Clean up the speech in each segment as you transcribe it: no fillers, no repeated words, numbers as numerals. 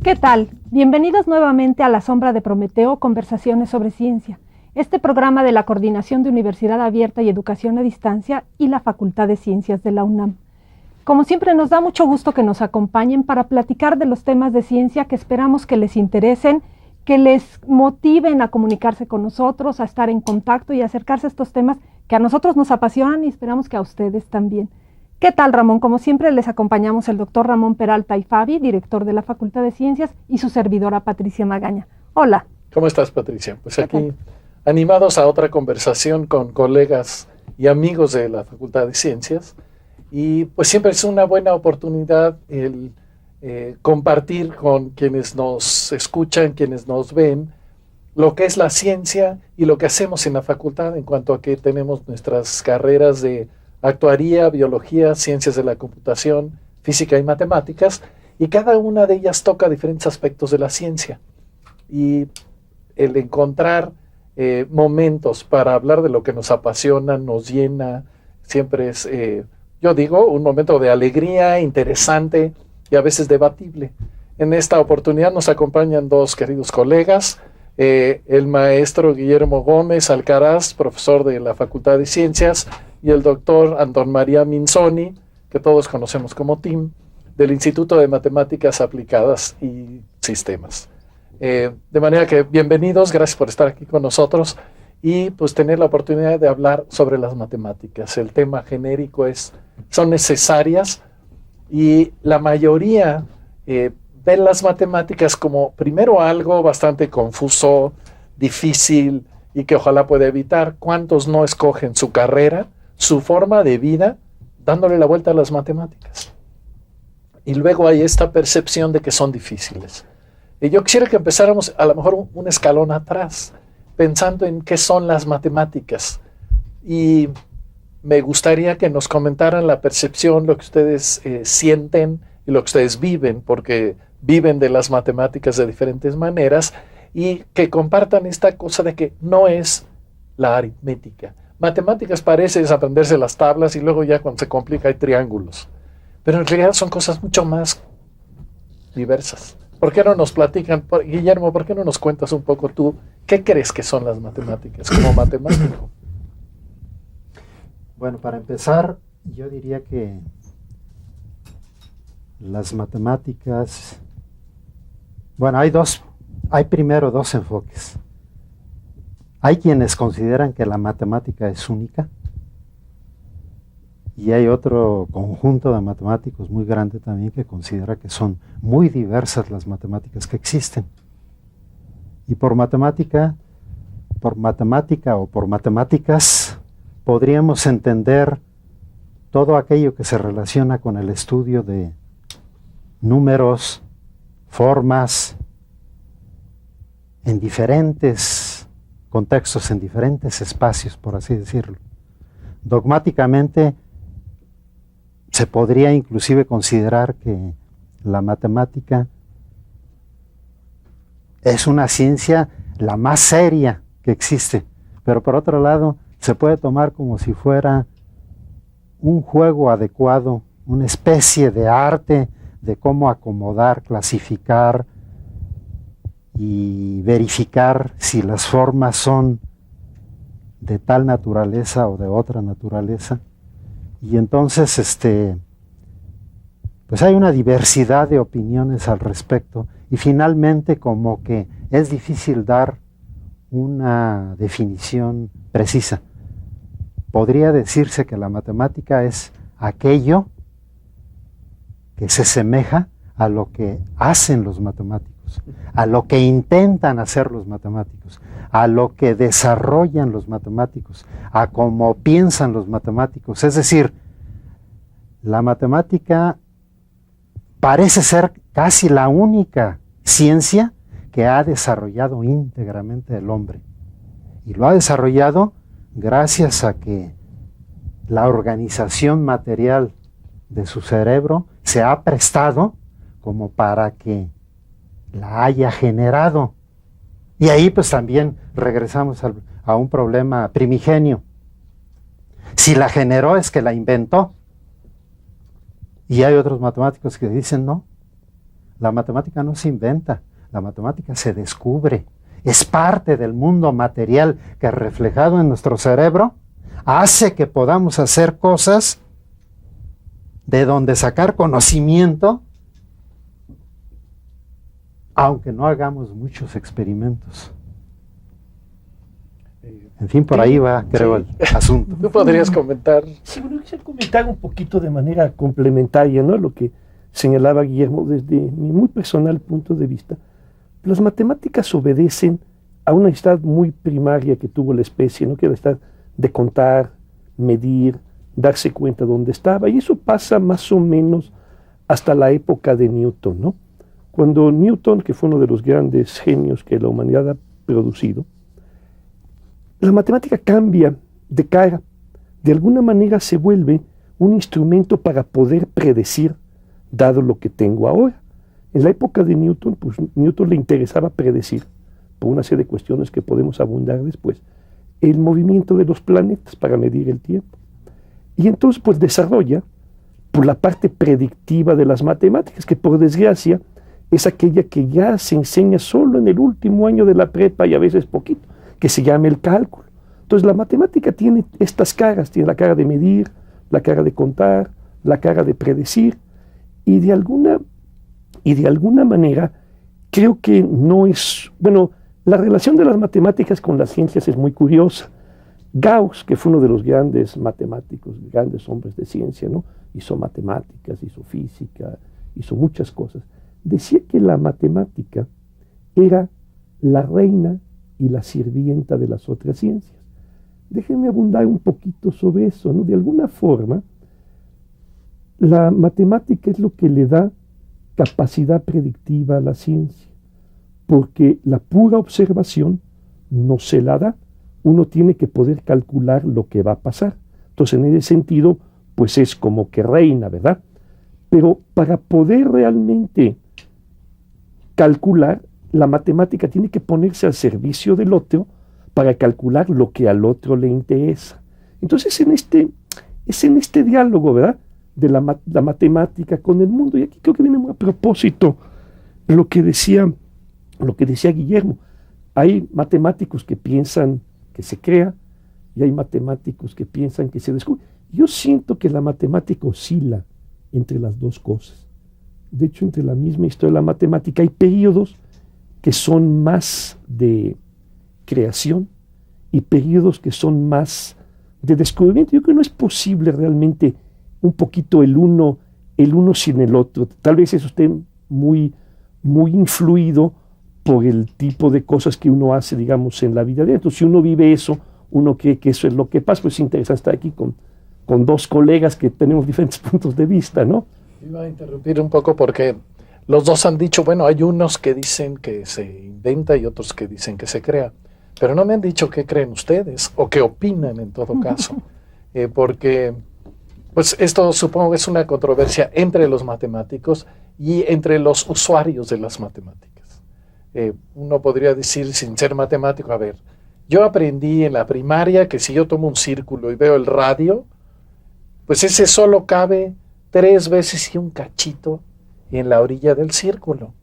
¿Qué tal? Bienvenidos nuevamente a La Sombra de Prometeo, Conversaciones sobre Ciencia, este programa de la Coordinación de Universidad Abierta y Educación a Distancia y la Facultad de Ciencias de la UNAM. Como siempre, nos da mucho gusto que nos acompañen para platicar de los temas de ciencia que esperamos que les interesen, que les motiven a comunicarse con nosotros, a estar en contacto y acercarse a estos temas que a nosotros nos apasionan y esperamos que a ustedes también. ¿Qué tal, Ramón? Como siempre, les acompañamos el doctor Ramón Peralta Ifávi, director de la Facultad de Ciencias, y su servidora Patricia Magaña. Hola. ¿Cómo estás, Patricia? Pues aquí, animados a otra conversación con colegas y amigos de la Facultad de Ciencias. Y pues siempre es una buena oportunidad el compartir con quienes nos escuchan, quienes nos ven, lo que es la ciencia y lo que hacemos en la facultad en cuanto a que tenemos nuestras carreras de actuaría, biología, ciencias de la computación, física y matemáticas, y cada una de ellas toca diferentes aspectos de la ciencia. Y el encontrar momentos para hablar de lo que nos apasiona, nos llena, siempre es, yo digo, un momento de alegría, interesante y a veces debatible. En esta oportunidad nos acompañan dos queridos colegas, el maestro Guillermo Gómez Alcaraz, profesor de la Facultad de Ciencias, y el doctor Antón María Minzoni, que todos conocemos como TIM, del Instituto de Matemáticas Aplicadas y Sistemas. De manera que bienvenidos, gracias por estar aquí con nosotros y pues tener la oportunidad de hablar sobre las matemáticas. El tema genérico son necesarias y la mayoría ven las matemáticas como primero algo bastante confuso, difícil y que ojalá pueda evitar. ¿Cuántos no escogen su carrera, su forma de vida, dándole la vuelta a las matemáticas? Y luego hay esta percepción de que son difíciles. Y yo quisiera que empezáramos a lo mejor un escalón atrás, pensando en qué son las matemáticas. Y me gustaría que nos comentaran la percepción, lo que ustedes sienten y lo que ustedes viven, porque viven de las matemáticas de diferentes maneras, y que compartan esta cosa de que no es la aritmética. Matemáticas parece aprenderse las tablas y luego ya cuando se complica hay triángulos. Pero en realidad son cosas mucho más diversas. ¿Por qué no nos platican? Guillermo, ¿por qué no nos cuentas un poco tú qué crees que son las matemáticas como matemático? Bueno, para empezar, yo diría que las matemáticas, bueno, hay primero dos enfoques. Hay quienes consideran que la matemática es única y hay otro conjunto de matemáticos muy grande también que considera que son muy diversas las matemáticas que existen. Y por matemática o por matemáticas podríamos entender todo aquello que se relaciona con el estudio de números, formas, en diferentes contextos, en diferentes espacios, por así decirlo. Dogmáticamente, se podría inclusive considerar que la matemática es una ciencia la más seria que existe, pero por otro lado se puede tomar como si fuera un juego adecuado, una especie de arte de cómo acomodar, clasificar y verificar si las formas son de tal naturaleza o de otra naturaleza. Y entonces pues hay una diversidad de opiniones al respecto, y finalmente como que es difícil dar una definición precisa. Podría decirse que la matemática es aquello que se asemeja a lo que hacen los matemáticos, a lo que intentan hacer los matemáticos, a lo que desarrollan los matemáticos, a cómo piensan los matemáticos. Es decir, la matemática parece ser casi la única ciencia que ha desarrollado íntegramente el hombre. Y lo ha desarrollado gracias a que la organización material de su cerebro se ha prestado como para que la haya generado. Y ahí pues también regresamos a un problema primigenio. Si la generó es que la inventó. Y hay otros matemáticos que dicen no, la matemática no se inventa, la matemática se descubre. Es parte del mundo material que, reflejado en nuestro cerebro, hace que podamos hacer cosas de donde sacar conocimiento, aunque no hagamos muchos experimentos. En fin, por ahí va, creo, sí, el asunto. ¿Tú podrías comentar? Sí, bueno, quisiera comentar un poquito de manera complementaria, ¿no?, lo que señalaba Guillermo desde mi muy personal punto de vista. Las matemáticas obedecen a una necesidad muy primaria que tuvo la especie, ¿no?, que era la necesidad de contar, medir, darse cuenta dónde estaba, y eso pasa más o menos hasta la época de Newton, ¿no? Cuando Newton, que fue uno de los grandes genios que la humanidad ha producido, la matemática cambia de cara, de alguna manera se vuelve un instrumento para poder predecir, dado lo que tengo ahora. En la época de Newton, pues Newton le interesaba predecir, por una serie de cuestiones que podemos abundar después, el movimiento de los planetas para medir el tiempo. Y entonces pues desarrolla por la parte predictiva de las matemáticas, que por desgracia es aquella que ya se enseña solo en el último año de la prepa y a veces poquito, que se llama el cálculo. Entonces la matemática tiene estas caras, tiene la cara de medir, la cara de contar, la cara de predecir, y de alguna manera creo que no es, bueno, la relación de las matemáticas con las ciencias es muy curiosa. Gauss, que fue uno de los grandes matemáticos, grandes hombres de ciencia, ¿no?, hizo matemáticas, hizo física, hizo muchas cosas, decía que la matemática era la reina y la sirvienta de las otras ciencias. Déjenme abundar un poquito sobre eso, ¿no? De alguna forma, la matemática es lo que le da capacidad predictiva a la ciencia, porque la pura observación no se la da. Uno tiene que poder calcular lo que va a pasar. Entonces, en ese sentido, pues es como que reina, ¿verdad? Pero para poder realmente calcular, la matemática tiene que ponerse al servicio del otro para calcular lo que al otro le interesa. Entonces, es en este diálogo, ¿verdad?, de la matemática con el mundo. Y aquí creo que viene muy a propósito lo que decía Guillermo. Hay matemáticos que piensan que se crea y hay matemáticos que piensan que se descubre. Yo siento que la matemática oscila entre las dos cosas. De hecho, entre la misma historia de la matemática hay periodos que son más de creación y periodos que son más de descubrimiento. Yo creo que no es posible realmente un poquito el uno sin el otro. Tal vez eso esté muy, muy influido por el tipo de cosas que uno hace, digamos, en la vida diaria. Entonces, si uno vive eso, uno cree que eso es lo que pasa. Pues es interesante estar aquí con dos colegas que tenemos diferentes puntos de vista, ¿no? Iba a interrumpir un poco porque los dos han dicho, bueno, hay unos que dicen que se inventa y otros que dicen que se crea, pero no me han dicho qué creen ustedes o qué opinan en todo caso, porque pues esto supongo que es una controversia entre los matemáticos y entre los usuarios de las matemáticas. uno podría decir, sin ser matemático, a ver, yo aprendí en la primaria que si yo tomo un círculo y veo el radio, pues ese solo cabe 3 veces y un cachito en la orilla del círculo.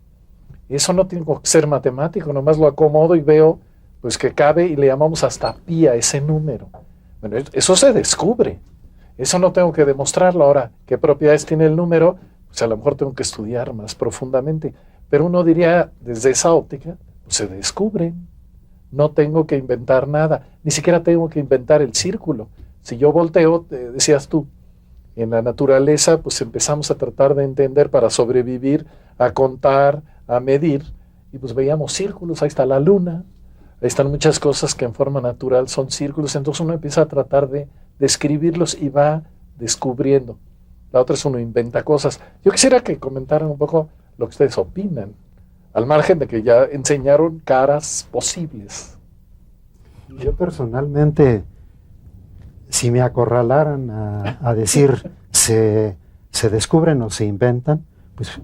Eso no tengo que ser matemático, nomás lo acomodo y veo pues que cabe y le llamamos hasta pi a ese número. Bueno, eso se descubre. Eso no tengo que demostrarlo. Ahora, ¿qué propiedades tiene el número? Pues a lo mejor tengo que estudiar más profundamente. Pero uno diría, desde esa óptica, pues se descubre. No tengo que inventar nada. Ni siquiera tengo que inventar el círculo. Si yo volteo, decías tú, en la naturaleza, pues empezamos a tratar de entender para sobrevivir, a contar, a medir, y pues veíamos círculos. Ahí está la luna, ahí están muchas cosas que en forma natural son círculos. Entonces uno empieza a tratar de describirlos y va descubriendo. La otra es uno inventa cosas. Yo quisiera que comentaran un poco lo que ustedes opinan, al margen de que ya enseñaron caras posibles. Yo personalmente, si me acorralaran a decir se descubren o se inventan, pues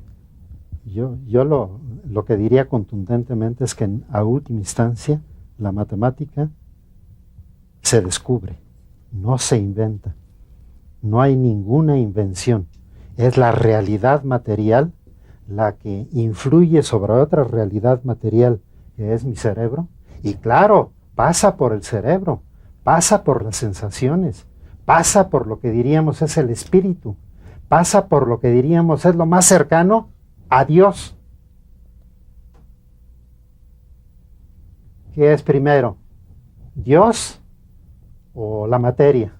yo lo que diría contundentemente es que a última instancia la matemática se descubre, no se inventa. No hay ninguna invención. Es la realidad material la que influye sobre otra realidad material, que es mi cerebro. Y claro, pasa por el cerebro, pasa por las sensaciones, pasa por lo que diríamos es el espíritu, pasa por lo que diríamos es lo más cercano a Dios. ¿Qué es primero? ¿Dios o la materia?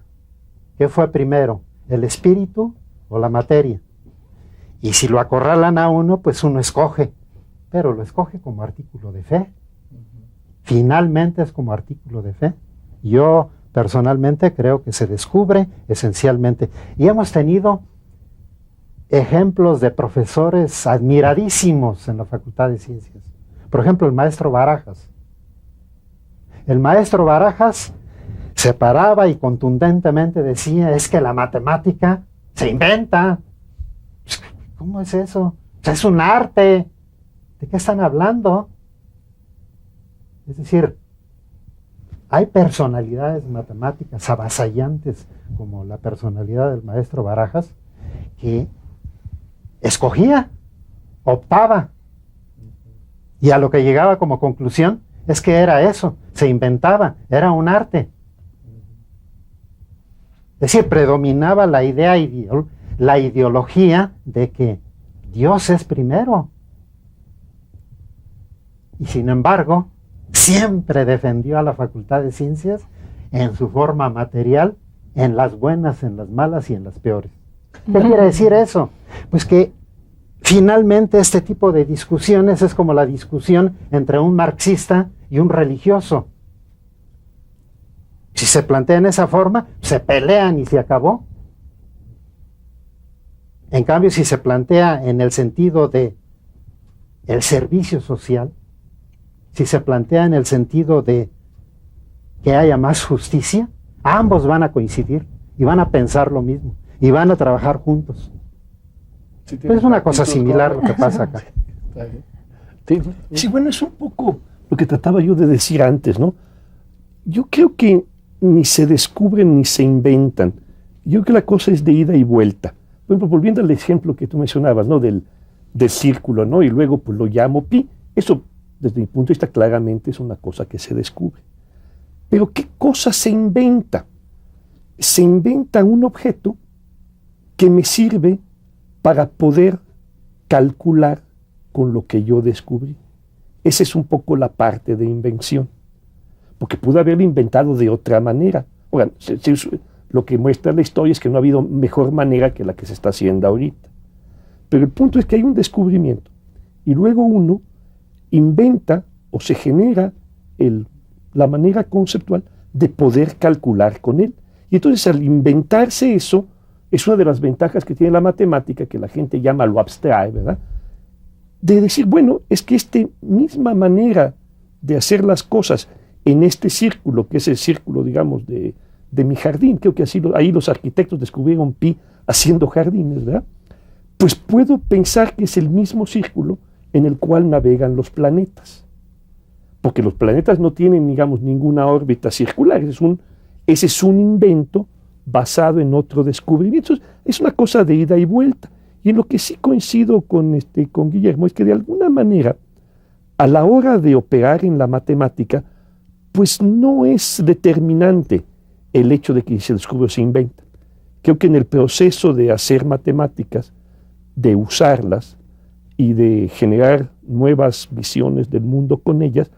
¿Qué fue primero? ¿El espíritu o la materia? Y si lo acorralan a uno, pues uno escoge, pero lo escoge como artículo de fe. Finalmente es como artículo de fe. Yo personalmente creo que se descubre esencialmente. Y hemos tenido ejemplos de profesores admiradísimos en la Facultad de Ciencias. Por ejemplo, el maestro Barajas. El maestro Barajas se paraba y contundentemente decía, es que la matemática se inventa. ¿Cómo es eso? Es un arte. ¿De qué están hablando? Es decir, hay personalidades matemáticas avasallantes, como la personalidad del maestro Barajas, que escogía, optaba, y a lo que llegaba como conclusión es que era eso, se inventaba, era un arte. Es decir, predominaba la idea, la ideología de que Dios es primero. Y sin embargo, siempre defendió a la Facultad de Ciencias en su forma material, en las buenas, en las malas y en las peores. ¿Qué quiere decir eso? Pues que finalmente este tipo de discusiones es como la discusión entre un marxista y un religioso. Si se plantea en esa forma, se pelean y se acabó. En cambio, si se plantea en el sentido de el servicio social, si se plantea en el sentido de que haya más justicia, ambos van a coincidir y van a pensar lo mismo y van a trabajar juntos. Sí, es una cosa similar lo que pasa acá. Sí, bueno, es un poco lo que trataba yo de decir antes, ¿no? Yo creo que ni se descubren ni se inventan. Yo creo que la cosa es de ida y vuelta. Por ejemplo, volviendo al ejemplo que tú mencionabas, ¿no? Del círculo, ¿no? Y luego pues lo llamo pi. Eso, desde mi punto de vista, claramente es una cosa que se descubre. Pero ¿qué cosa se inventa? Se inventa un objeto que me sirve para poder calcular con lo que yo descubrí. Esa es un poco la parte de invención. Porque pudo haberlo inventado de otra manera. Ahora, lo que muestra la historia es que no ha habido mejor manera que la que se está haciendo ahorita. Pero el punto es que hay un descubrimiento y luego uno inventa o se genera la manera conceptual de poder calcular con él. Y entonces al inventarse eso, es una de las ventajas que tiene la matemática, que la gente llama lo abstrae, ¿verdad? De decir, bueno, es que esta misma manera de hacer las cosas en este círculo, que es el círculo, digamos, de mi jardín, creo que así ahí los arquitectos descubrieron pi haciendo jardines, ¿verdad? Pues puedo pensar que es el mismo círculo en el cual navegan los planetas. Porque los planetas no tienen, digamos, ninguna órbita circular. Ese es un invento basado en otro descubrimiento. Es una cosa de ida y vuelta. Y en lo que sí coincido con Guillermo es que de alguna manera, a la hora de operar en la matemática, pues no es determinante el hecho de que se descubre o se inventa. Creo que en el proceso de hacer matemáticas, de usarlas y de generar nuevas visiones del mundo con ellas,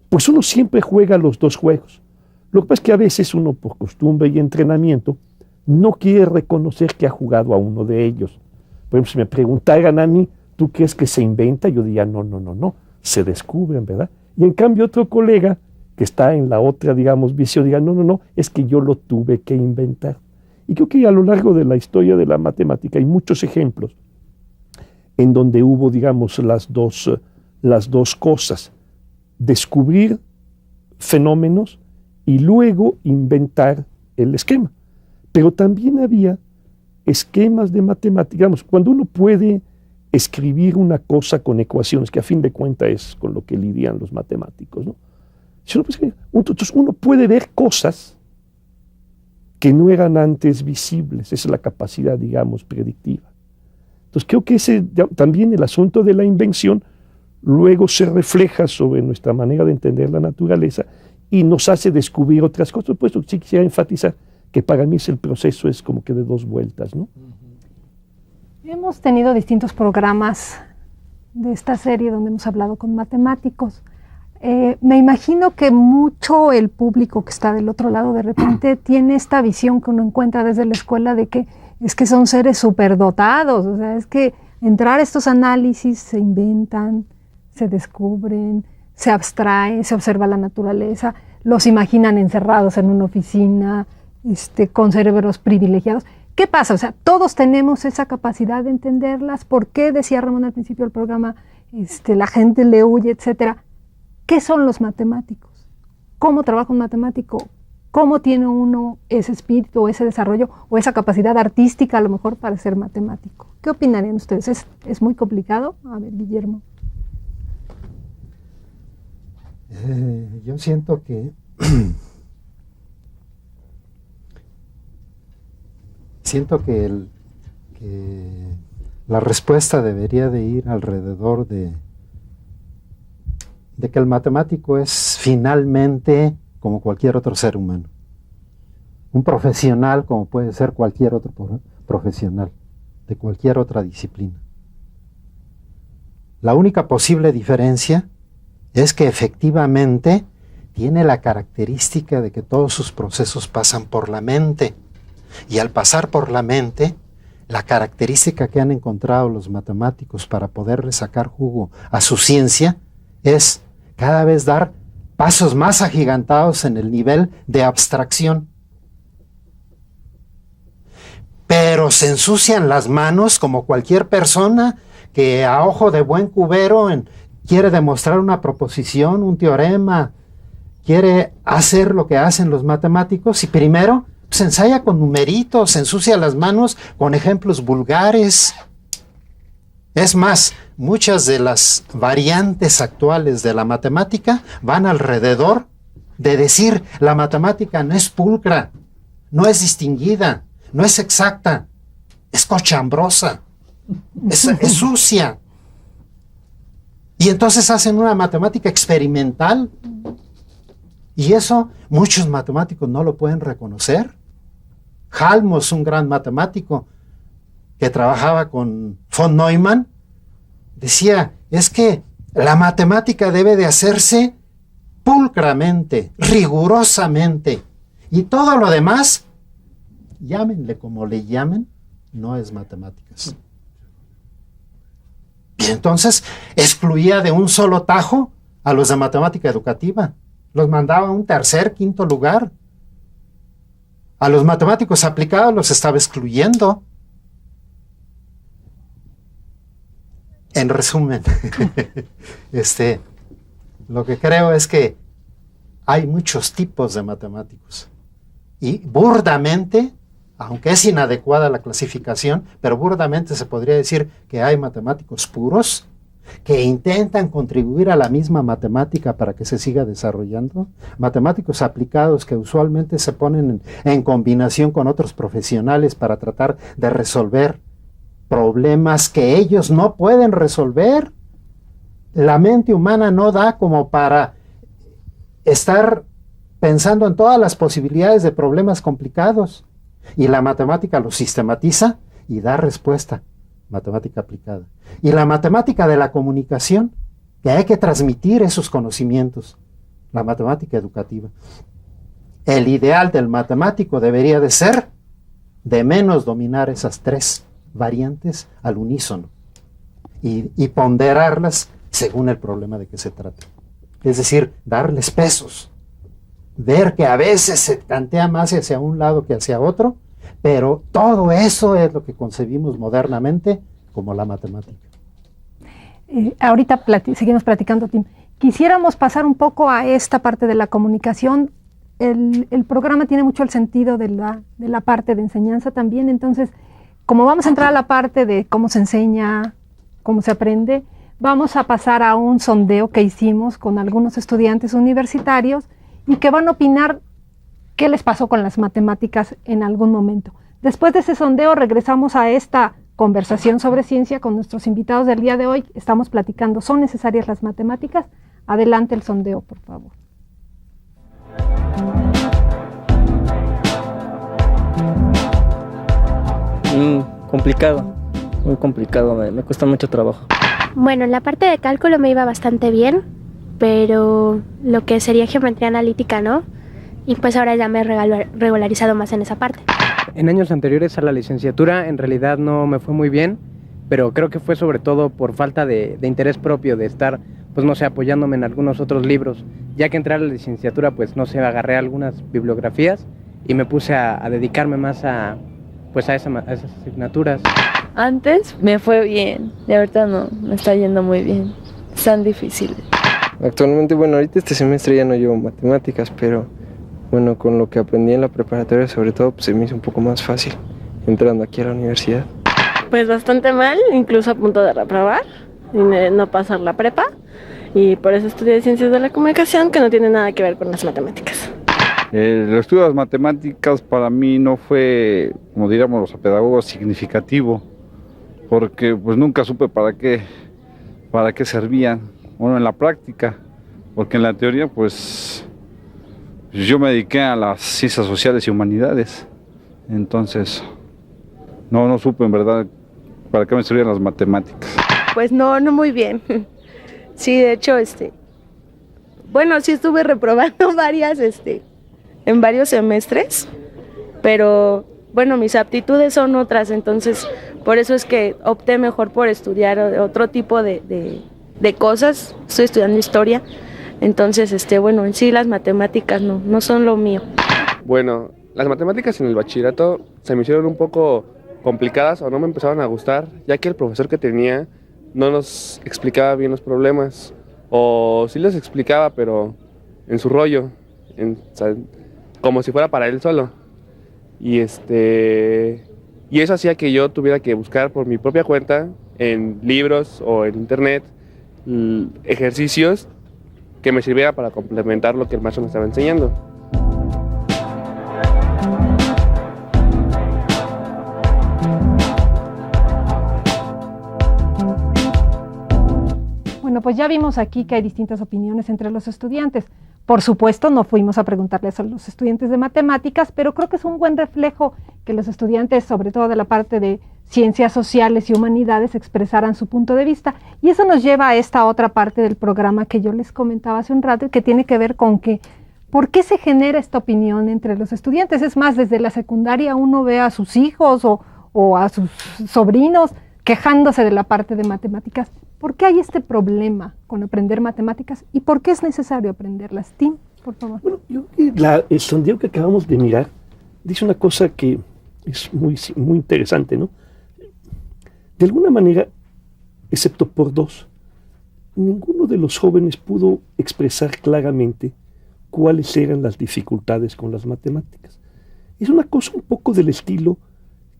pues uno siempre juega los dos juegos. Lo que pasa es que a veces uno, por costumbre y entrenamiento, no quiere reconocer que ha jugado a uno de ellos. Por ejemplo, si me preguntaran a mí, ¿tú crees que se inventa? Yo diría, no, se descubren, ¿verdad? Y en cambio otro colega que está en la otra, digamos, visión, diga, no, es que yo lo tuve que inventar. Y creo que a lo largo de la historia de la matemática hay muchos ejemplos en donde hubo, digamos, las dos cosas, descubrir fenómenos y luego inventar el esquema. Pero también había esquemas de matemáticas, digamos, cuando uno puede escribir una cosa con ecuaciones, que a fin de cuentas es con lo que lidian los matemáticos, ¿no? Entonces uno puede ver cosas que no eran antes visibles. Esa es la capacidad, digamos, predictiva. Entonces creo que también el asunto de la invención luego se refleja sobre nuestra manera de entender la naturaleza y nos hace descubrir otras cosas. Por eso sí quisiera enfatizar que para mí el proceso es como que de dos vueltas, ¿no? Hemos tenido distintos programas de esta serie donde hemos hablado con matemáticos. Me imagino que mucho el público que está del otro lado de repente tiene esta visión que uno encuentra desde la escuela de que es que son seres superdotados, o sea, es que entrar a estos análisis se inventan, se descubren, se abstraen, se observa la naturaleza, los imaginan encerrados en una oficina, con cerebros privilegiados. ¿Qué pasa? O sea, todos tenemos esa capacidad de entenderlas. ¿Por qué, decía Ramón al principio del programa, la gente le huye, etcétera? ¿Qué son los matemáticos? ¿Cómo trabaja un matemático? ¿Cómo tiene uno ese espíritu o ese desarrollo o esa capacidad artística a lo mejor para ser matemático? ¿Qué opinarían ustedes? ¿Es muy complicado? A ver, Guillermo. Yo siento que la respuesta debería de ir alrededor de que el matemático es finalmente como cualquier otro ser humano, un profesional como puede ser cualquier otro profesional de cualquier otra disciplina. La única posible diferencia es que efectivamente tiene la característica de que todos sus procesos pasan por la mente, y al pasar por la mente, la característica que han encontrado los matemáticos para poderle sacar jugo a su ciencia es cada vez dar pasos más agigantados en el nivel de abstracción. Pero se ensucian las manos como cualquier persona que a ojo de buen cubero quiere demostrar una proposición, un teorema, quiere hacer lo que hacen los matemáticos y primero se ensaya con numeritos, se ensucia las manos con ejemplos vulgares. Es más, muchas de las variantes actuales de la matemática van alrededor de decir la matemática no es pulcra, no es distinguida, no es exacta, es cochambrosa, es sucia. Y entonces hacen una matemática experimental y eso muchos matemáticos no lo pueden reconocer. Halmos, un gran matemático que trabajaba con von Neumann, decía, es que la matemática debe de hacerse pulcramente, rigurosamente, y todo lo demás, llámenle como le llamen, no es matemáticas. Y entonces excluía de un solo tajo a los de matemática educativa, los mandaba a un tercer, quinto lugar. A los matemáticos aplicados los estaba excluyendo. En resumen, lo que creo es que hay muchos tipos de matemáticos. Y burdamente, aunque es inadecuada la clasificación, pero burdamente se podría decir que hay matemáticos puros, que intentan contribuir a la misma matemática para que se siga desarrollando, matemáticos aplicados que usualmente se ponen en combinación con otros profesionales para tratar de resolver problemas que ellos no pueden resolver. La mente humana no da como para estar pensando en todas las posibilidades de problemas complicados, y la matemática los sistematiza y da respuesta. Matemática aplicada. Y la matemática de la comunicación, que hay que transmitir esos conocimientos, la matemática educativa. El ideal del matemático debería de ser de menos dominar esas tres variantes al unísono y ponderarlas según el problema de que se trata. Es decir, darles pesos, ver que a veces se tantea más hacia un lado que hacia otro, pero todo eso es lo que concebimos modernamente como la matemática. Ahorita seguimos platicando, Tim. Quisiéramos pasar un poco a esta parte de la comunicación. El programa tiene mucho el sentido de la parte de enseñanza también, entonces, como vamos a entrar a la parte de cómo se enseña, cómo se aprende, vamos a pasar a un sondeo que hicimos con algunos estudiantes universitarios y que van a opinar qué les pasó con las matemáticas en algún momento. Después de ese sondeo regresamos a esta conversación sobre ciencia con nuestros invitados del día de hoy. Estamos platicando, ¿son necesarias las matemáticas? Adelante el sondeo, por favor. Complicado, muy complicado, me cuesta mucho trabajo. Bueno, en la parte de cálculo me iba bastante bien, pero lo que sería geometría analítica no, y pues ahora ya me he regularizado más en esa parte. En años anteriores a la licenciatura en realidad no me fue muy bien, pero creo que fue sobre todo por falta de interés propio, de estar, pues no sé, apoyándome en algunos otros libros. Ya que entré a la licenciatura, pues no sé, agarré algunas bibliografías y me puse a dedicarme más a esas asignaturas. Antes me fue bien y ahorita no, me está yendo muy bien. Están difíciles. Actualmente, bueno, ahorita este semestre ya no llevo matemáticas, pero bueno, con lo que aprendí en la preparatoria sobre todo, pues se me hizo un poco más fácil entrando aquí a la universidad. Pues bastante mal, incluso a punto de reprobar y no pasar la prepa, y por eso estudié Ciencias de la Comunicación, que no tiene nada que ver con las matemáticas. El estudio de las matemáticas para mí no fue, como diríamos los pedagogos, significativo, porque pues nunca supe para qué servían, bueno, en la práctica, porque en la teoría pues yo me dediqué a las ciencias sociales y humanidades, entonces no supe en verdad para qué me servían las matemáticas. Pues no muy bien. Sí, de hecho, bueno, sí estuve reprobando en varios semestres, pero bueno, mis aptitudes son otras, entonces por eso es que opté mejor por estudiar otro tipo de cosas. Estoy estudiando historia, entonces bueno, en sí las matemáticas no son lo mío. Bueno, las matemáticas en el bachillerato se me hicieron un poco complicadas o no me empezaron a gustar, ya que el profesor que tenía no nos explicaba bien los problemas, o sí les explicaba, pero en su rollo, como si fuera para él solo. Y eso hacía que yo tuviera que buscar por mi propia cuenta, en libros o en internet, ejercicios que me sirviera para complementar lo que el maestro me estaba enseñando. Bueno, pues ya vimos aquí que hay distintas opiniones entre los estudiantes. Por supuesto, no fuimos a preguntarles a los estudiantes de matemáticas, pero creo que es un buen reflejo que los estudiantes, sobre todo de la parte de ciencias sociales y humanidades, expresaran su punto de vista. Y eso nos lleva a esta otra parte del programa que yo les comentaba hace un rato y que tiene que ver con ¿por qué se genera esta opinión entre los estudiantes? Es más, desde la secundaria uno ve a sus hijos o a sus sobrinos quejándose de la parte de matemáticas. ¿Por qué hay este problema con aprender matemáticas y por qué es necesario aprenderlas? Tim, por favor. Bueno, yo creo que el sondeo que acabamos de mirar dice una cosa que es muy interesante, ¿no? De alguna manera, excepto por dos, ninguno de los jóvenes pudo expresar claramente cuáles eran las dificultades con las matemáticas. Es una cosa un poco del estilo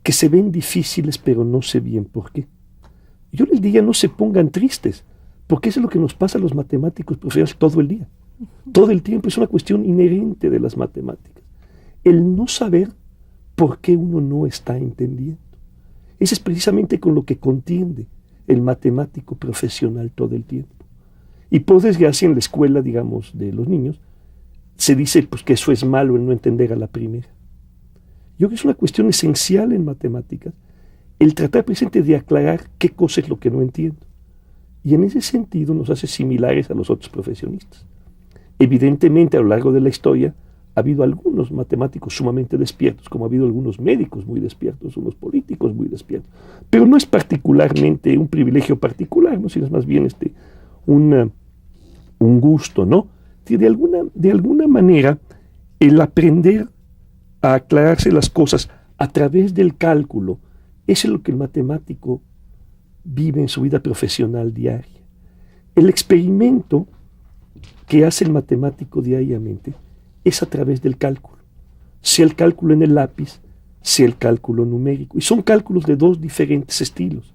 que se ven difíciles pero no sé bien por qué. Yo les diría, no se pongan tristes, porque eso es lo que nos pasa a los matemáticos profesionales todo el día. Todo el tiempo es una cuestión inherente de las matemáticas. El no saber por qué uno no está entendiendo. Ese es precisamente con lo que contiende el matemático profesional todo el tiempo. Y por desgracia en la escuela, digamos, de los niños, se dice pues, que eso es malo, el no entender a la primera. Yo creo que es una cuestión esencial en matemáticas, el tratar presente de aclarar qué cosa es lo que no entiendo. Y en ese sentido nos hace similares a los otros profesionistas. Evidentemente, a lo largo de la historia, ha habido algunos matemáticos sumamente despiertos, como ha habido algunos médicos muy despiertos, unos políticos muy despiertos. Pero no es particularmente un privilegio particular, ¿no? Sino es más bien un gusto, ¿no? De alguna manera, el aprender a aclararse las cosas a través del cálculo, eso es lo que el matemático vive en su vida profesional diaria. El experimento que hace el matemático diariamente es a través del cálculo, sea el cálculo en el lápiz, sea el cálculo numérico, y son cálculos de dos diferentes estilos.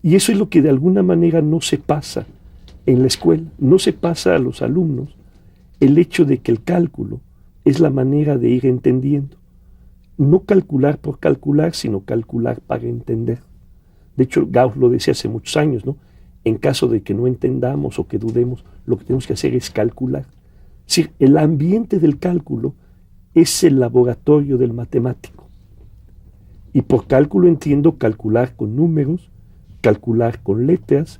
Y eso es lo que de alguna manera no se pasa en la escuela, no se pasa a los alumnos el hecho de que el cálculo es la manera de ir entendiendo, no calcular por calcular, sino calcular para entender. De hecho, Gauss lo decía hace muchos años, ¿no? En caso de que no entendamos o que dudemos, lo que tenemos que hacer es calcular. Es decir, el ambiente del cálculo es el laboratorio del matemático. Y por cálculo entiendo calcular con números, calcular con letras,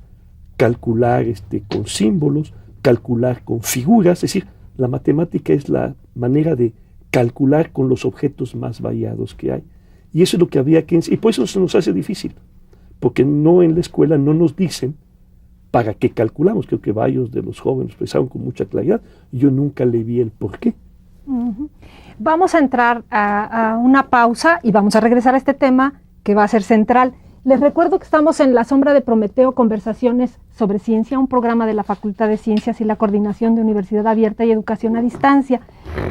calcular con símbolos, calcular con figuras. Es decir, la matemática es la manera de calcular con los objetos más variados que hay. Y eso es lo que había que enseñar. Y por eso se nos hace difícil, porque no en la escuela no nos dicen para qué calculamos. Creo que varios de los jóvenes expresaron con mucha claridad. Yo nunca le vi el por qué. Vamos a entrar a una pausa y vamos a regresar a este tema que va a ser central. Les recuerdo que estamos en La Sombra de Prometeo, Conversaciones sobre Ciencia, un programa de la Facultad de Ciencias y la Coordinación de Universidad Abierta y Educación a Distancia.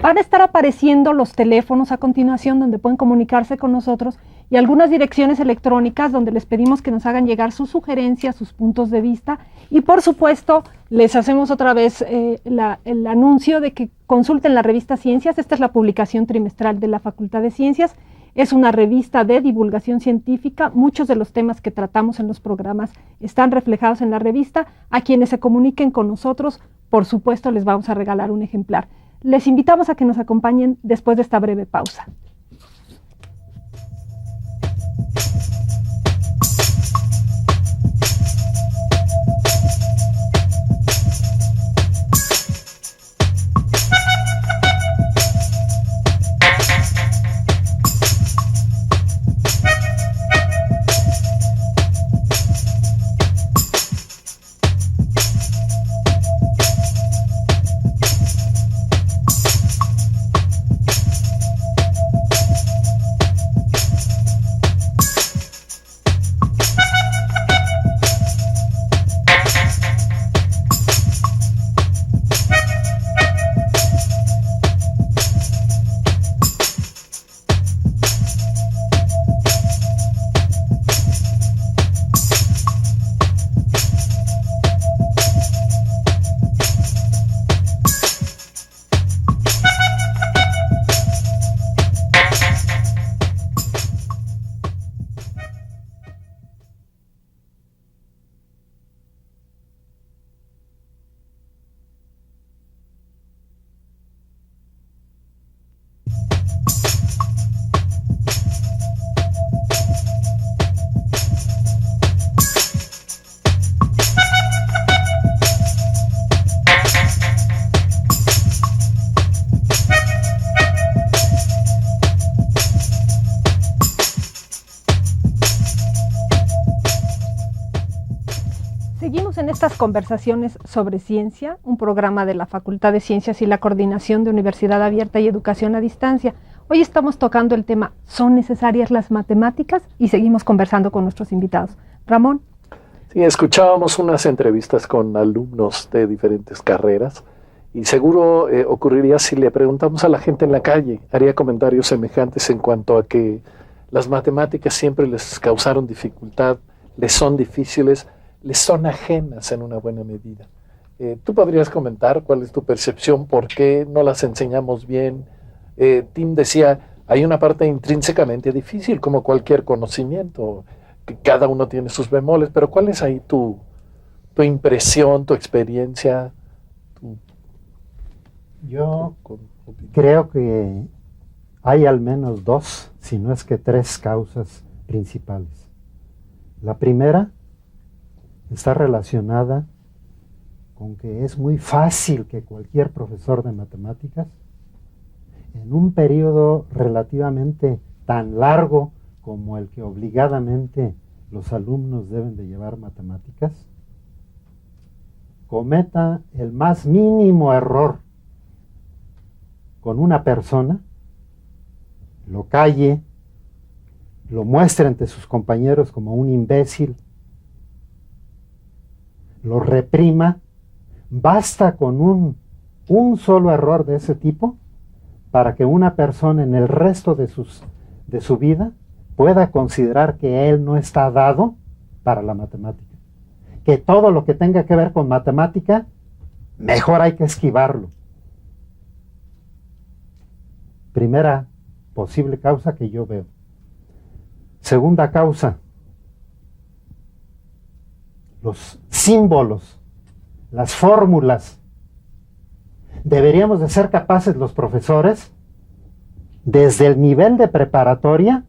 Van a estar apareciendo los teléfonos a continuación donde pueden comunicarse con nosotros y algunas direcciones electrónicas donde les pedimos que nos hagan llegar sus sugerencias, sus puntos de vista y por supuesto les hacemos otra vez el anuncio de que consulten la revista Ciencias. Esta es la publicación trimestral de la Facultad de Ciencias. Es una revista de divulgación científica. Muchos de los temas que tratamos en los programas están reflejados en la revista. A quienes se comuniquen con nosotros, por supuesto, les vamos a regalar un ejemplar. Les invitamos a que nos acompañen después de esta breve pausa. Seguimos en estas conversaciones sobre ciencia, un programa de la Facultad de Ciencias y la Coordinación de Universidad Abierta y Educación a Distancia. Hoy estamos tocando el tema ¿son necesarias las matemáticas? Y seguimos conversando con nuestros invitados. Ramón. Sí, escuchábamos unas entrevistas con alumnos de diferentes carreras y seguro ocurriría si le preguntamos a la gente en la calle, haría comentarios semejantes en cuanto a que las matemáticas siempre les causaron dificultad, les son difíciles, les son ajenas en una buena medida. ¿Tú podrías comentar cuál es tu percepción? ¿Por qué no las enseñamos bien? Tim decía, hay una parte intrínsecamente difícil, como cualquier conocimiento, que cada uno tiene sus bemoles, pero ¿cuál es ahí tu impresión, tu experiencia? Yo creo que hay al menos 2, si no es que 3 causas principales. La primera está relacionada con que es muy fácil que cualquier profesor de matemáticas, en un periodo relativamente tan largo como el que obligadamente los alumnos deben de llevar matemáticas, cometa el más mínimo error con una persona, lo calle, lo muestre ante sus compañeros como un imbécil, lo reprima. Basta con un solo error de ese tipo para que una persona en el resto de su vida pueda considerar que él no está dado para la matemática. Que todo lo que tenga que ver con matemática, mejor hay que esquivarlo. Primera posible causa que yo veo. Segunda causa, los símbolos, las fórmulas. Deberíamos de ser capaces los profesores, desde el nivel de preparatoria,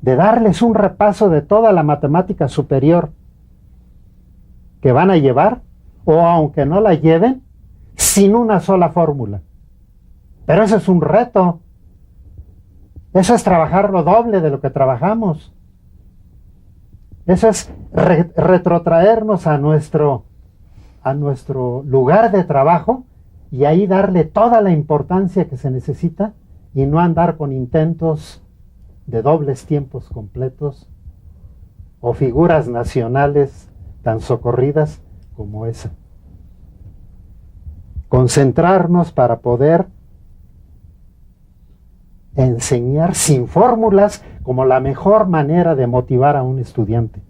de darles un repaso de toda la matemática superior que van a llevar, o aunque no la lleven, sin una sola fórmula. Pero eso es un reto. Eso es trabajar lo doble de lo que trabajamos. Eso es retrotraernos a nuestro lugar de trabajo y ahí darle toda la importancia que se necesita y no andar con intentos de dobles tiempos completos o figuras nacionales tan socorridas como esa. Concentrarnos para poder enseñar sin fórmulas como la mejor manera de motivar a un estudiante.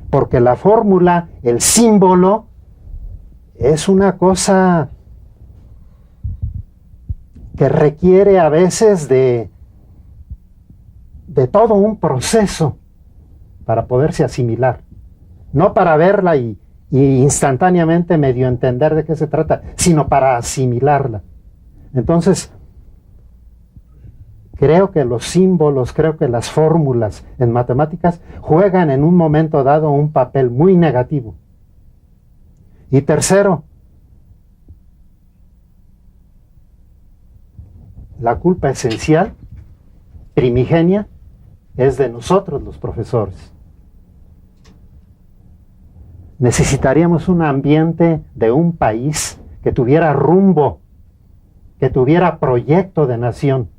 Porque la fórmula, el símbolo, es una cosa que requiere a veces de todo un proceso para poderse asimilar. No para verla y instantáneamente medio entender de qué se trata, sino para asimilarla. Entonces, creo que los símbolos, creo que las fórmulas en matemáticas juegan en un momento dado un papel muy negativo. Y tercero, la culpa esencial, primigenia, es de nosotros los profesores. Necesitaríamos un ambiente de un país que tuviera rumbo, que tuviera proyecto de nación.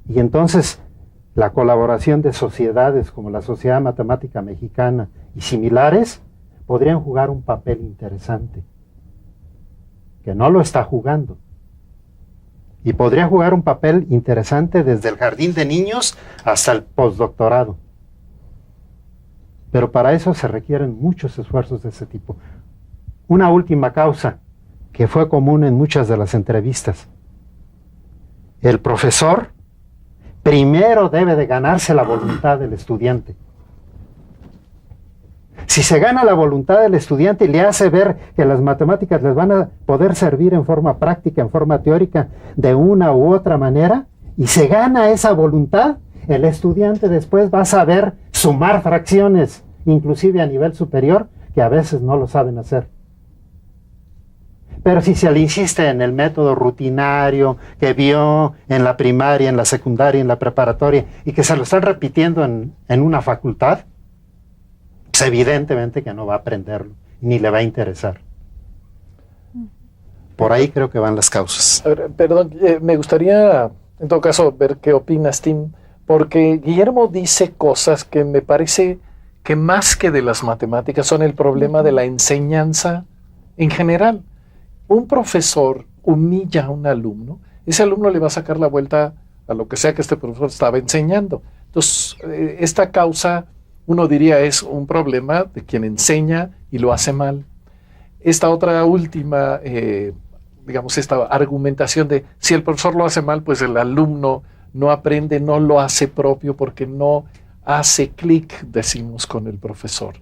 Y entonces la colaboración de sociedades como la Sociedad Matemática Mexicana y similares podrían jugar un papel interesante, que no lo está jugando. Y podría jugar un papel interesante desde el jardín de niños hasta el postdoctorado. Pero para eso se requieren muchos esfuerzos de ese tipo. Una última causa que fue común en muchas de las entrevistas. El profesor primero debe de ganarse la voluntad del estudiante. Si se gana la voluntad del estudiante y le hace ver que las matemáticas les van a poder servir en forma práctica, en forma teórica, de una u otra manera, y se gana esa voluntad, el estudiante después va a saber sumar fracciones, inclusive a nivel superior, que a veces no lo saben hacer. Pero si se le insiste en el método rutinario que vio en la primaria, en la secundaria, en la preparatoria, y que se lo están repitiendo en una facultad, pues evidentemente que no va a aprenderlo, ni le va a interesar. Por ahí creo que van las causas. A ver, perdón, me gustaría, en todo caso, ver qué opinas, Tim, porque Guillermo dice cosas que me parece que más que de las matemáticas son el problema de la enseñanza en general. Un profesor humilla a un alumno, ese alumno le va a sacar la vuelta a lo que sea que este profesor estaba enseñando. Entonces, esta causa uno diría es un problema de quien enseña y lo hace mal. Esta otra última, digamos, esta argumentación de si el profesor lo hace mal, pues el alumno no aprende, no lo hace propio porque no hace clic, decimos, con el profesor.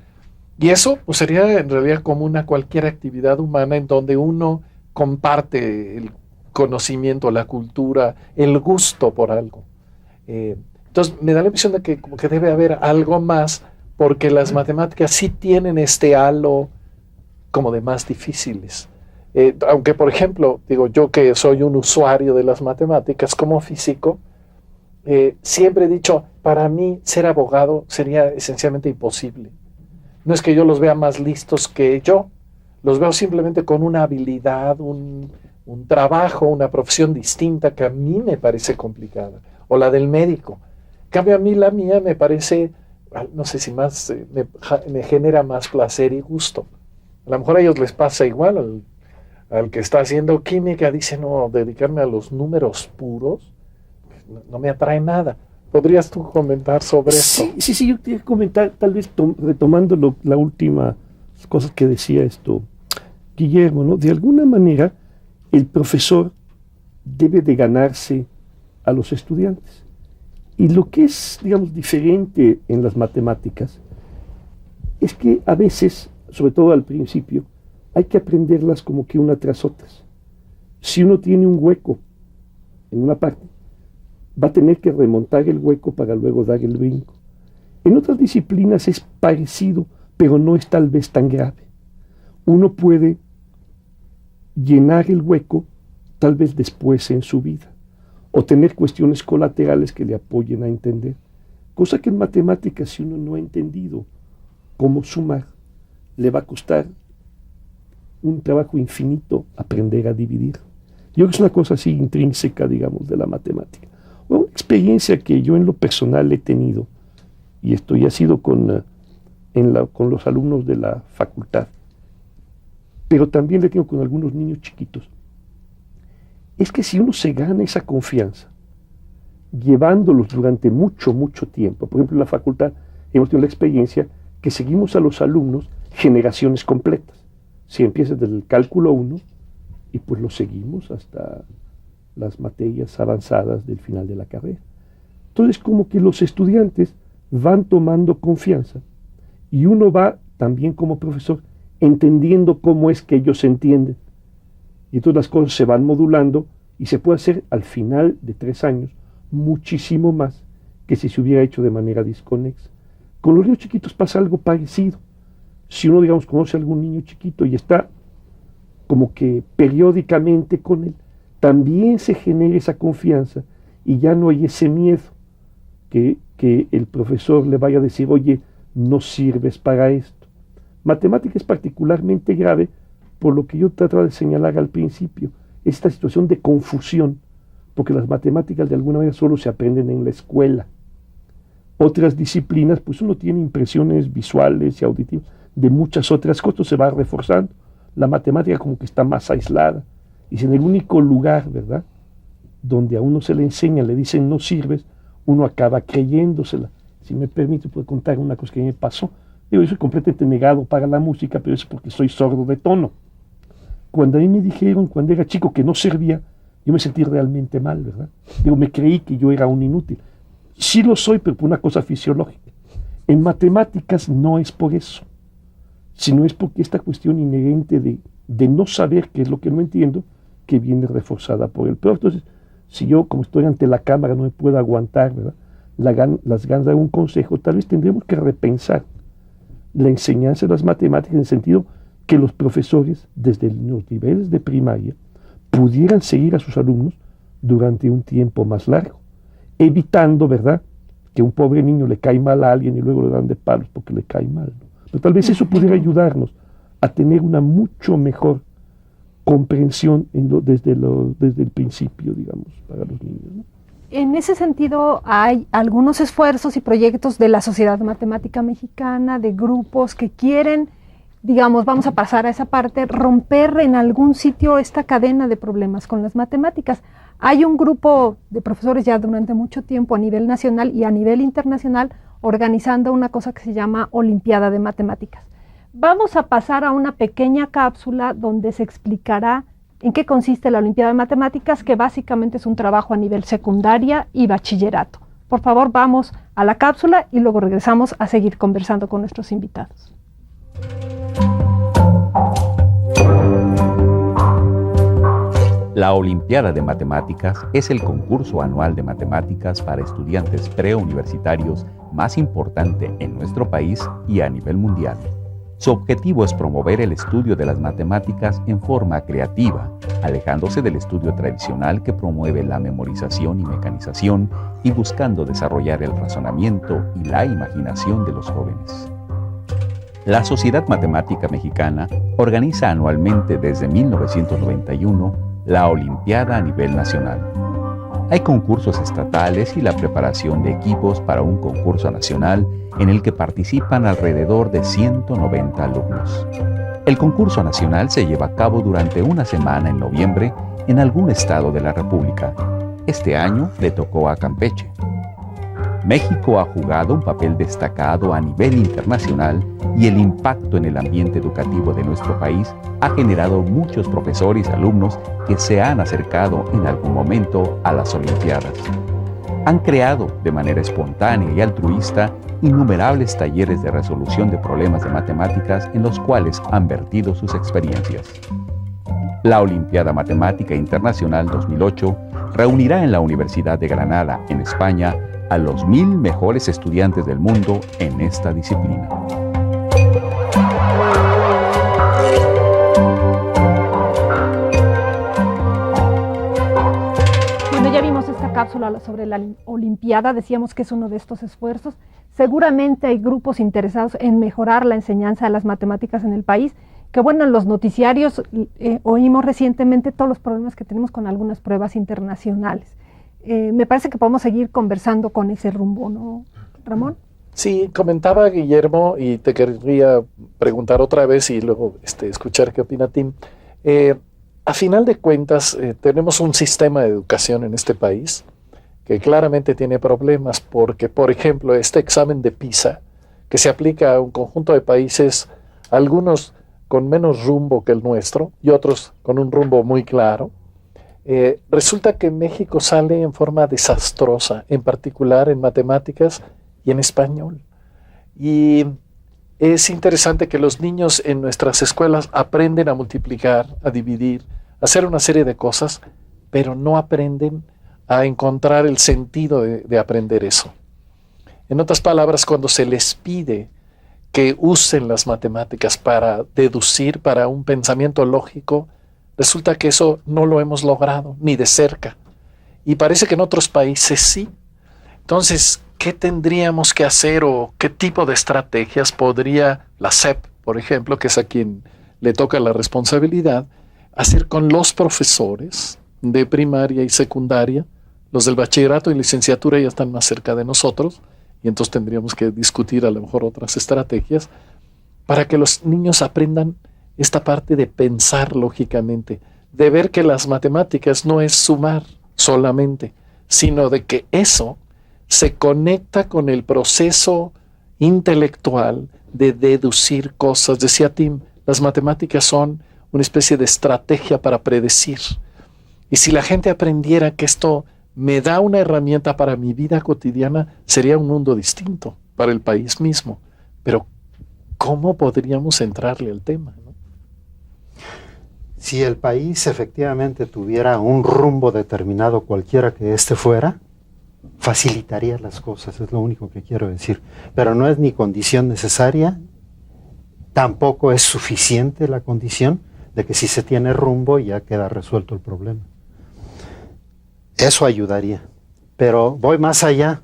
Y eso pues sería en realidad común a cualquier actividad humana en donde uno comparte el conocimiento, la cultura, el gusto por algo. Entonces me da la impresión de que como que debe haber algo más, porque las matemáticas sí tienen este halo como de más difíciles. Aunque, por ejemplo, digo yo que soy un usuario de las matemáticas como físico, siempre he dicho, para mí ser abogado sería esencialmente imposible. No es que yo los vea más listos que yo, los veo simplemente con una habilidad, un trabajo, una profesión distinta que a mí me parece complicada, o la del médico. En cambio, a mí la mía me parece, no sé si más, me genera más placer y gusto. A lo mejor a ellos les pasa igual, al que está haciendo química dice, no, dedicarme a los números puros no me atrae nada. ¿Podrías tú comentar sobre esto? Sí, yo quería comentar, tal vez retomando la última cosa que decía Guillermo, ¿no? De alguna manera, el profesor debe de ganarse a los estudiantes. Y lo que es, digamos, diferente en las matemáticas es que a veces, sobre todo al principio, hay que aprenderlas como que una tras otras. Si uno tiene un hueco en una parte, va a tener que remontar el hueco para luego dar el brinco. En otras disciplinas es parecido, pero no es tal vez tan grave. Uno puede llenar el hueco tal vez después en su vida, o tener cuestiones colaterales que le apoyen a entender. Cosa que en matemáticas, si uno no ha entendido cómo sumar, le va a costar un trabajo infinito aprender a dividir. Yo creo que es una cosa así intrínseca, digamos, de la matemática. Una experiencia que yo en lo personal he tenido, y esto ya ha sido con los alumnos de la facultad, pero también le tengo con algunos niños chiquitos, es que si uno se gana esa confianza, llevándolos durante mucho tiempo, por ejemplo en la facultad hemos tenido la experiencia que seguimos a los alumnos generaciones completas. Si empiezas desde el cálculo 1 y pues lo seguimos hasta las materias avanzadas del final de la carrera. Entonces como que los estudiantes van tomando confianza y uno va también como profesor entendiendo cómo es que ellos se entienden. Y entonces las cosas se van modulando y se puede hacer al final de 3 años muchísimo más que si se hubiera hecho de manera desconexa. Con los niños chiquitos pasa algo parecido. Si uno, digamos, conoce a algún niño chiquito y está como que periódicamente con él, también se genera esa confianza y ya no hay ese miedo que el profesor le vaya a decir, oye, no sirves para esto. Matemática es particularmente grave por lo que yo trataba de señalar al principio, esta situación de confusión, porque las matemáticas de alguna manera solo se aprenden en la escuela. Otras disciplinas, pues uno tiene impresiones visuales y auditivas de muchas otras cosas, se va reforzando. La matemática como que está más aislada. Y si en el único lugar, ¿verdad?, donde a uno se le enseña, le dicen no sirves, uno acaba creyéndosela. Si me permite, puedo contar una cosa que me pasó. Yo soy completamente negado para la música, pero es porque soy sordo de tono. Cuando a mí me dijeron, cuando era chico, que no servía, yo me sentí realmente mal, ¿verdad? Me creí que yo era un inútil. Sí lo soy, pero por una cosa fisiológica. En matemáticas no es por eso, sino es porque esta cuestión inherente de no saber qué es lo que no entiendo, que viene reforzada por el profe. Entonces, si yo, como estoy ante la cámara, no me puedo aguantar, ¿verdad?, las ganas de dar un consejo, tal vez tendremos que repensar la enseñanza de las matemáticas en el sentido que los profesores, desde los niveles de primaria, pudieran seguir a sus alumnos durante un tiempo más largo, evitando, ¿verdad?, que un pobre niño le cae mal a alguien y luego le dan de palos porque le cae mal, ¿no? Pero tal vez eso pudiera ayudarnos a tener una mucho mejor comprensión desde el principio, digamos, para los niños, ¿no? En ese sentido, hay algunos esfuerzos y proyectos de la Sociedad Matemática Mexicana, de grupos que quieren, digamos, vamos a pasar a esa parte, romper en algún sitio esta cadena de problemas con las matemáticas. Hay un grupo de profesores ya durante mucho tiempo a nivel nacional y a nivel internacional organizando una cosa que se llama Olimpiada de Matemáticas. Vamos a pasar a una pequeña cápsula donde se explicará en qué consiste la Olimpiada de Matemáticas, que básicamente es un trabajo a nivel secundaria y bachillerato. Por favor, vamos a la cápsula y luego regresamos a seguir conversando con nuestros invitados. La Olimpiada de Matemáticas es el concurso anual de matemáticas para estudiantes preuniversitarios más importante en nuestro país y a nivel mundial. Su objetivo es promover el estudio de las matemáticas en forma creativa, alejándose del estudio tradicional que promueve la memorización y mecanización y buscando desarrollar el razonamiento y la imaginación de los jóvenes. La Sociedad Matemática Mexicana organiza anualmente desde 1991 la Olimpiada a nivel nacional. Hay concursos estatales y la preparación de equipos para un concurso nacional en el que participan alrededor de 190 alumnos. El concurso nacional se lleva a cabo durante una semana en noviembre en algún estado de la República. Este año le tocó a Campeche. México ha jugado un papel destacado a nivel internacional y el impacto en el ambiente educativo de nuestro país ha generado muchos profesores y alumnos que se han acercado en algún momento a las Olimpiadas. Han creado de manera espontánea y altruista innumerables talleres de resolución de problemas de matemáticas en los cuales han vertido sus experiencias. La Olimpiada Matemática Internacional 2008 reunirá en la Universidad de Granada, en España, a los 1000 mejores estudiantes del mundo en esta disciplina. Bueno, ya vimos esta cápsula sobre la Olimpiada, decíamos que es uno de estos esfuerzos. Seguramente hay grupos interesados en mejorar la enseñanza de las matemáticas en el país, que bueno, en los noticiarios oímos recientemente todos los problemas que tenemos con algunas pruebas internacionales. Me parece que podemos seguir conversando con ese rumbo, ¿no, Ramón? Sí, comentaba Guillermo y te querría preguntar otra vez y luego escuchar qué opina Tim. A final de cuentas, tenemos un sistema de educación en este país que claramente tiene problemas porque, por ejemplo, este examen de PISA, que se aplica a un conjunto de países, algunos con menos rumbo que el nuestro y otros con un rumbo muy claro, resulta que México sale en forma desastrosa, en particular en matemáticas y en español. Y es interesante que los niños en nuestras escuelas aprenden a multiplicar, a dividir, a hacer una serie de cosas, pero no aprenden a encontrar el sentido de aprender eso. En otras palabras, cuando se les pide que usen las matemáticas para deducir, para un pensamiento lógico, resulta que eso no lo hemos logrado, ni de cerca. Y parece que en otros países sí. Entonces, ¿qué tendríamos que hacer o qué tipo de estrategias podría la SEP, por ejemplo, que es a quien le toca la responsabilidad, hacer con los profesores de primaria y secundaria? Los del bachillerato y licenciatura ya están más cerca de nosotros, y entonces tendríamos que discutir a lo mejor otras estrategias para que los niños aprendan esta parte de pensar lógicamente, de ver que las matemáticas no es sumar solamente, sino de que eso se conecta con el proceso intelectual de deducir cosas. Decía Tim, las matemáticas son una especie de estrategia para predecir. Y si la gente aprendiera que esto me da una herramienta para mi vida cotidiana, sería un mundo distinto para el país mismo. Pero, ¿cómo podríamos entrarle al tema, ¿no? Si el país efectivamente tuviera un rumbo determinado, cualquiera que éste fuera, facilitaría las cosas, es lo único que quiero decir. Pero no es ni condición necesaria, tampoco es suficiente la condición de que si se tiene rumbo ya queda resuelto el problema. Eso ayudaría. Pero voy más allá.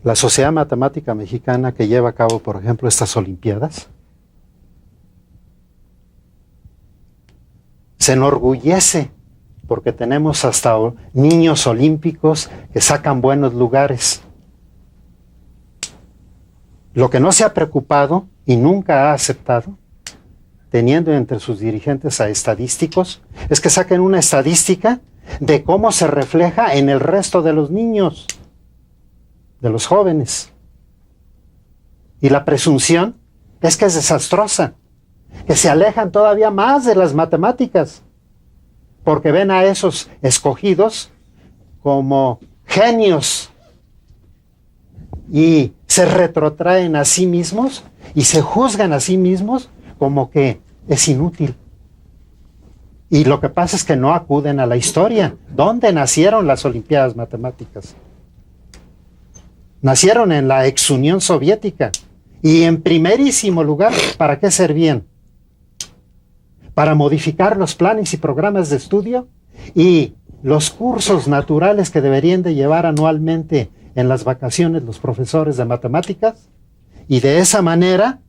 La Sociedad Matemática Mexicana, que lleva a cabo, por ejemplo, estas Olimpiadas, se enorgullece porque tenemos hasta niños olímpicos que sacan buenos lugares. Lo que no se ha preocupado y nunca ha aceptado teniendo entre sus dirigentes a estadísticos, es que saquen una estadística de cómo se refleja en el resto de los niños, de los jóvenes. Y la presunción es que es desastrosa, que se alejan todavía más de las matemáticas, porque ven a esos escogidos como genios y se retrotraen a sí mismos y se juzgan a sí mismos como que es inútil. Y lo que pasa es que no acuden a la historia. ¿Dónde nacieron las Olimpiadas Matemáticas? Nacieron en la ex Unión Soviética. Y en primerísimo lugar, ¿para qué servían? Para modificar los planes y programas de estudio y los cursos naturales que deberían de llevar anualmente en las vacaciones los profesores de matemáticas, y de esa manera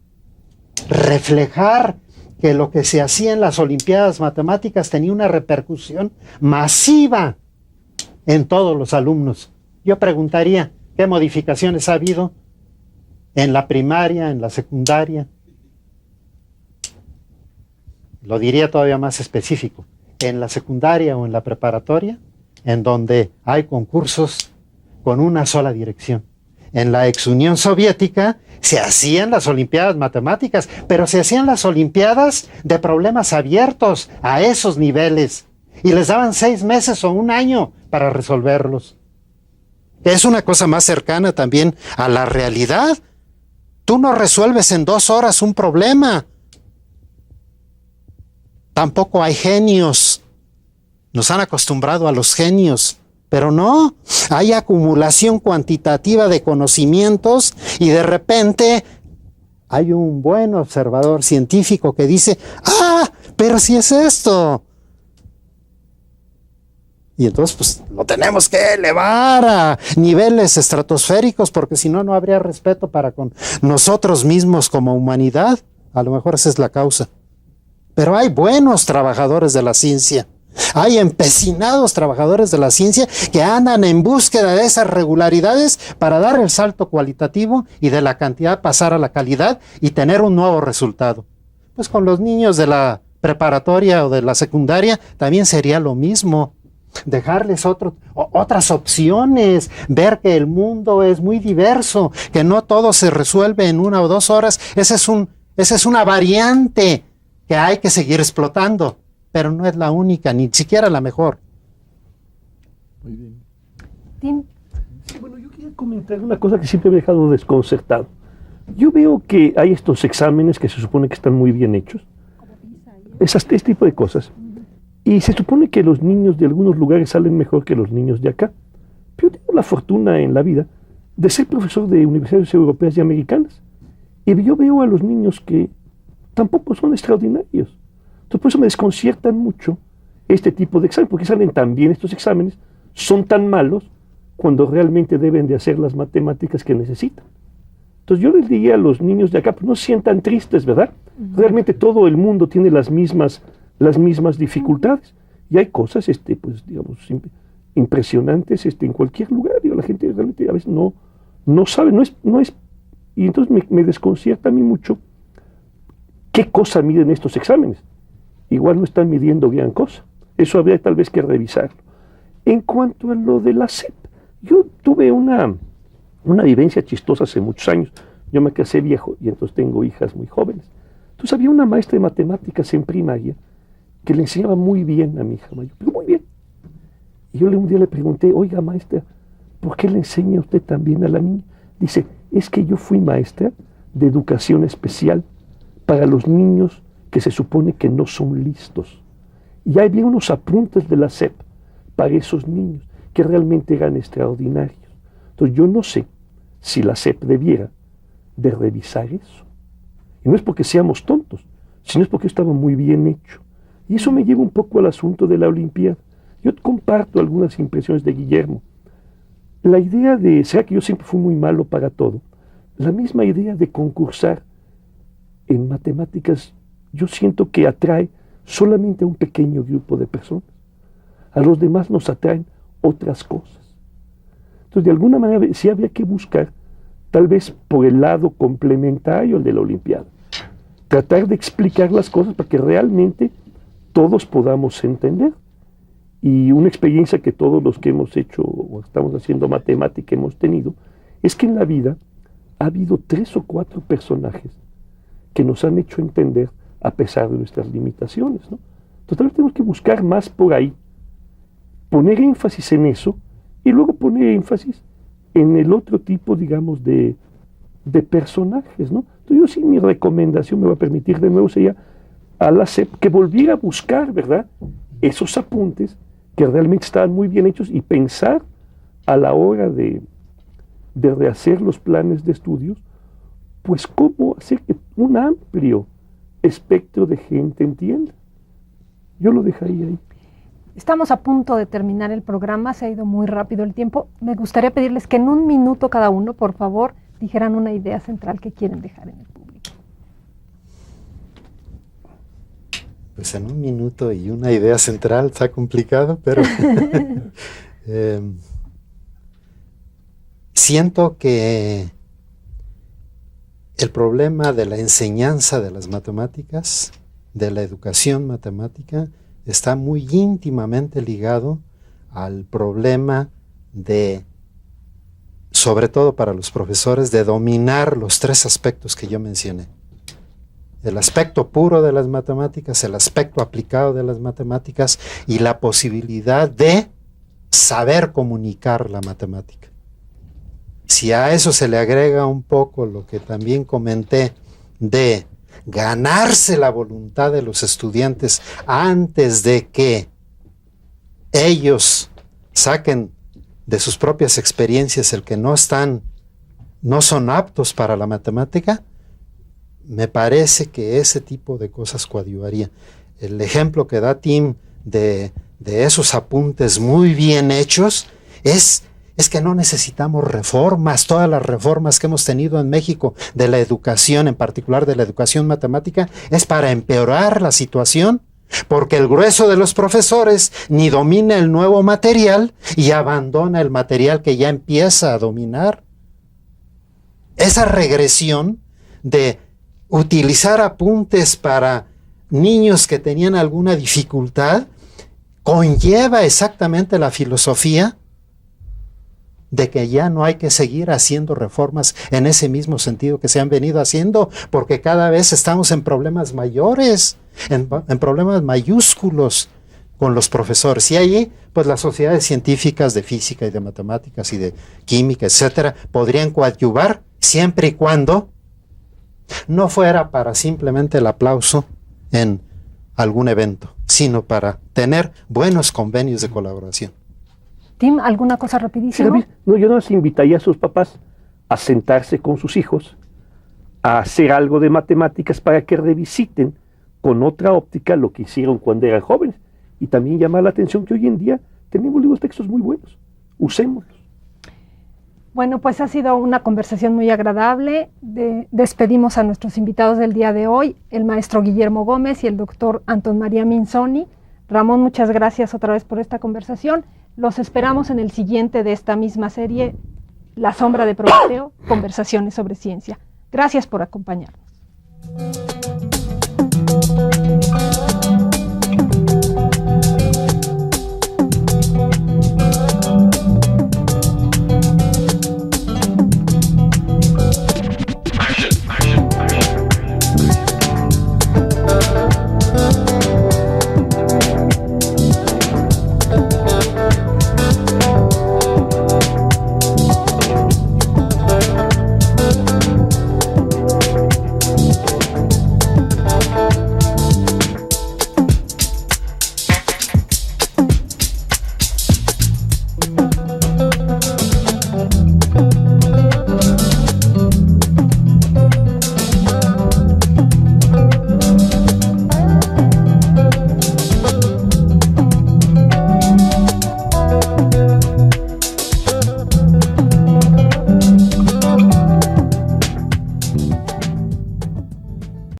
reflejar que lo que se hacía en las Olimpiadas Matemáticas tenía una repercusión masiva en todos los alumnos. Yo preguntaría, ¿qué modificaciones ha habido en la primaria, en la secundaria? Lo diría todavía más específico, en la secundaria o en la preparatoria, en donde hay concursos con una sola dirección. En la ex Unión Soviética se hacían las Olimpiadas Matemáticas, pero se hacían las Olimpiadas de problemas abiertos a esos niveles y les daban 6 meses o 1 año para resolverlos. Es una cosa más cercana también a la realidad. Tú no resuelves en 2 horas un problema. Tampoco hay genios. Nos han acostumbrado a los genios. Pero no, hay acumulación cuantitativa de conocimientos y de repente hay un buen observador científico que dice, pero si es esto. Y entonces pues lo tenemos que elevar a niveles estratosféricos porque si no, no habría respeto para con nosotros mismos como humanidad. A lo mejor esa es la causa. Pero hay buenos trabajadores de la ciencia. Hay empecinados trabajadores de la ciencia que andan en búsqueda de esas regularidades para dar el salto cualitativo y de la cantidad pasar a la calidad y tener un nuevo resultado. Pues con los niños de la preparatoria o de la secundaria también sería lo mismo. Dejarles otras opciones, ver que el mundo es muy diverso, que no todo se resuelve en 1 o 2 horas. Esa es una variante que hay que seguir explotando. Pero no es la única, ni siquiera la mejor. Muy bien. Tim. Sí, bueno, yo quería comentar una cosa que siempre me ha dejado desconcertado. Yo veo que hay estos exámenes que se supone que están muy bien hechos. Este tipo de cosas. Y se supone que los niños de algunos lugares salen mejor que los niños de acá. Pero yo tengo la fortuna en la vida de ser profesor de universidades europeas y americanas. Y yo veo a los niños que tampoco son extraordinarios. Entonces, por eso me desconciertan mucho este tipo de exámenes, porque salen tan bien estos exámenes, son tan malos, cuando realmente deben de hacer las matemáticas que necesitan. Entonces, yo les diría a los niños de acá, pues no se sientan tristes, ¿verdad? Realmente todo el mundo tiene las mismas dificultades. Y hay cosas, pues, digamos, impresionantes en cualquier lugar. Digo, la gente realmente a veces no sabe, no es. Y entonces me desconcierta a mí mucho qué cosa miden estos exámenes. Igual no están midiendo gran cosa. Eso habría tal vez que revisarlo. En cuanto a lo de la SEP, yo tuve una vivencia chistosa hace muchos años. Yo me casé viejo y entonces tengo hijas muy jóvenes. Entonces había una maestra de matemáticas en primaria que le enseñaba muy bien a mi hija mayor, pero muy bien. Y yo un día le pregunté, oiga maestra, ¿por qué le enseña usted tan bien a la niña? Dice, es que yo fui maestra de educación especial para los niños que se supone que no son listos. Y había unos apuntes de la SEP para esos niños que realmente eran extraordinarios. Entonces yo no sé si la SEP debiera de revisar eso. Y no es porque seamos tontos, sino es porque estaba muy bien hecho. Y eso me lleva un poco al asunto de la Olimpiada. Yo comparto algunas impresiones de Guillermo. La idea de, será que yo siempre fui muy malo para todo, la misma idea de concursar en matemáticas, yo siento que atrae solamente a un pequeño grupo de personas. A los demás nos atraen otras cosas. Entonces, de alguna manera, sí había que buscar, tal vez por el lado complementario al de la Olimpiada. tratar de explicar las cosas para que realmente todos podamos entender. Y una experiencia que todos los que hemos hecho o estamos haciendo matemática hemos tenido, es que en la vida ha habido 3 o 4 personajes que nos han hecho entender a pesar de nuestras limitaciones, ¿no? Entonces tal vez tenemos que buscar más por ahí, poner énfasis en eso y luego poner énfasis en el otro tipo, digamos, de personajes, ¿no? Entonces yo sí, mi recomendación, me va a permitir de nuevo, sería a la SEP que volviera a buscar, ¿verdad?, esos apuntes que realmente estaban muy bien hechos y pensar a la hora de rehacer los planes de estudios, pues cómo hacer que un amplio espectro de gente entienda. Yo lo dejaría ahí. Estamos a punto de terminar el programa, se ha ido muy rápido el tiempo. Me gustaría pedirles que en 1 minuto cada uno, por favor, dijeran una idea central que quieren dejar en el público. Pues en 1 minuto y una idea central está complicado, pero siento que el problema de la enseñanza de las matemáticas, de la educación matemática, está muy íntimamente ligado al problema de, sobre todo para los profesores, de dominar los 3 aspectos que yo mencioné. El aspecto puro de las matemáticas, el aspecto aplicado de las matemáticas y la posibilidad de saber comunicar la matemática. Si a eso se le agrega un poco lo que también comenté de ganarse la voluntad de los estudiantes antes de que ellos saquen de sus propias experiencias el que no son aptos para la matemática, me parece que ese tipo de cosas coadyuvaría. El ejemplo que da Tim de esos apuntes muy bien hechos es que no necesitamos reformas. Todas las reformas que hemos tenido en México de la educación, en particular de la educación matemática, es para empeorar la situación, porque el grueso de los profesores ni domina el nuevo material y abandona el material que ya empieza a dominar. Esa regresión de utilizar apuntes para niños que tenían alguna dificultad conlleva exactamente la filosofía de que ya no hay que seguir haciendo reformas en ese mismo sentido que se han venido haciendo, porque cada vez estamos en problemas mayores, en problemas mayúsculos con los profesores. Y allí, pues las sociedades científicas de física y de matemáticas y de química, etcétera, podrían coadyuvar siempre y cuando no fuera para simplemente el aplauso en algún evento, sino para tener buenos convenios de colaboración. Tim, ¿alguna cosa rapidísimo? Sí, no, yo no les invitaría a sus papás a sentarse con sus hijos, a hacer algo de matemáticas para que revisiten con otra óptica lo que hicieron cuando eran jóvenes. Y también llamar la atención que hoy en día tenemos libros de textos muy buenos. Usémoslos. Bueno, pues ha sido una conversación muy agradable. Despedimos a nuestros invitados del día de hoy, el maestro Guillermo Gómez y el doctor Antón María Minzoni. Ramón, muchas gracias otra vez por esta conversación. Los esperamos en el siguiente de esta misma serie, La Sombra de Prometeo, Conversaciones sobre Ciencia. Gracias por acompañarnos.